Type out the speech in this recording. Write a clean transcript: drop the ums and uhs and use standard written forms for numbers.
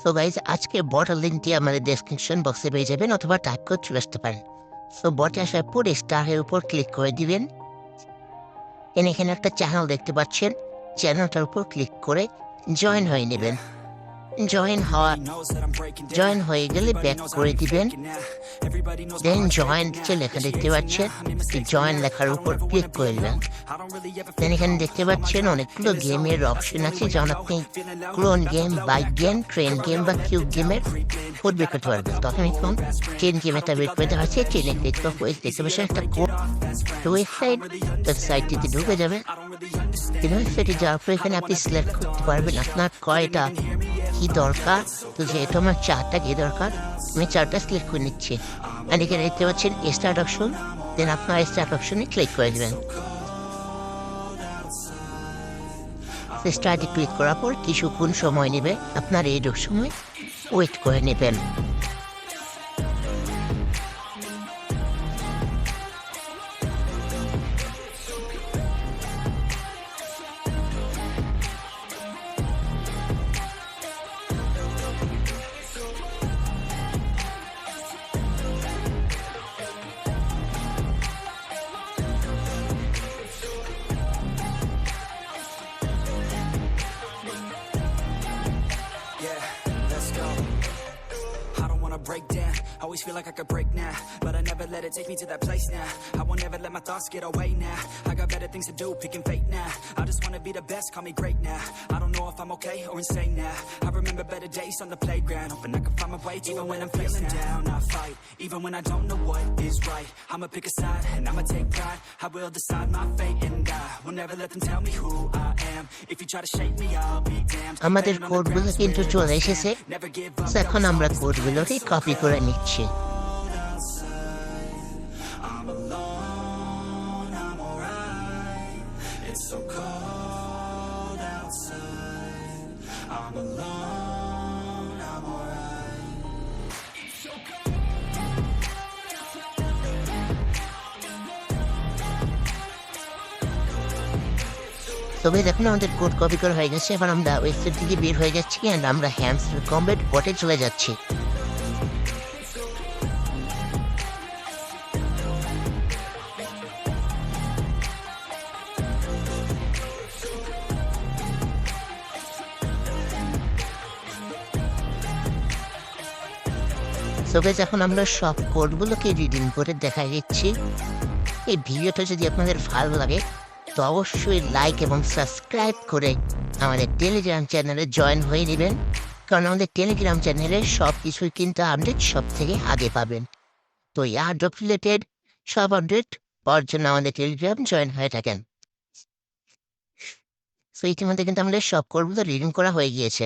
So guys আজকে বটের লিঙ্কটি আমাদের ডেসক্রিপশন বক্সে পেয়ে যাবেন অথবা টাইপ করে চলে আসতে পারেন। সো বটে আসার পরে স্টারের উপর ক্লিক করে দিবেন। এখানে একটা চ্যানেল দেখতে পাচ্ছেন, চ্যানেলটার উপর ক্লিক করে জয়েন হয়ে নেবেন। জয়েন হয়ে গেলে ব্যাক করে দিবেন। দেন জয়েন যে লেখা দেখতে পাচ্ছেন, জয়েন লেখার উপর ক্লিক করে দেবেন। দেন এখানে দেখতে পাচ্ছেন অনেকগুলো গেমের অপশন আছে, যেমন আপনি clone game, bike game, train game বা কিউব গেমের কোড বের করতে পারবেন। তখন এখন ট্রেন গেমেরটা বের করতে পারছে। ট্রেনে ক্লিক করে দেখতে পাচ্ছেন একটা কোড ওয়েবসাইটটিতে ঢুকে যাবে। ওয়েবসাইটে যাওয়ার পর এখানে আপনি সিলেক্ট করতে পারবেন আপনার কয়টা কি দরকার। তো যেহেতু আমার 4টা কি দরকার, আমি 4টা সিলেক্ট করে নিচ্ছি। আর এখানে দেখতে পাচ্ছেন স্টার্ট অপশন, দেন আপনার স্টার্ট অপশনে ক্লিক করে দেবেন। স্টার্টে ক্লিক করার পর কিছুক্ষণ সময় নেবে, আপনার এইটুক সময় ওয়েট করে নেবেন। Break down, always feel like I could break now, but I never let it take me to that place now. I won't ever let my thoughts get away now. I got better things to do, picking fate now. I just wanna be the best, call me great now. I don't know if I'm okay or insane now. I remember better days on the playground, hoping I can find my way even when I'm feeling down. I fight, even when I don't know what is right. I'ma pick a side and I'ma take pride. I will decide my fate and I will never let them tell me who I am. If you try to shape me, I'll be damned. আমাদের কোডগুলো কিন্তু চলে এসেছে। এখন আমরা কোডগুলোকে copy করে নিচ্ছি। তবে দেখুন আমাদের কোড কপি করা হয়ে গেছে। এবার আমরা ওয়েবসাইট থেকে বের হয়ে যাচ্ছি অ্যান্ড আমরা হ্যামস্টার কমব্যাট বটে চলে যাচ্ছি। সো গাইস এখন আমরা সব কোডগুলোকে রিডিং করে দেখা দিচ্ছি। এই ভিডিওটা যদি আপনাদের ভালো লাগে তো অবশ্যই লাইক এবং সাবস্ক্রাইব করে আমাদের টেলিগ্রাম চ্যানেলে জয়েন হয়ে নেবেন, কারণ আমাদের টেলিগ্রাম চ্যানেলে সব কিছুই কিন্তু আপডেট সব থেকে আগে পাবেন। তো এয়ারড্রপ রিলেটেড সব আপডেট পাওয়ার জন্য আমাদের টেলিগ্রাম জয়েন হয়ে থাকেন। সো ইতিমধ্যে কিন্তু আমাদের সব কোডগুলো রিডিং করা হয়ে গিয়েছে।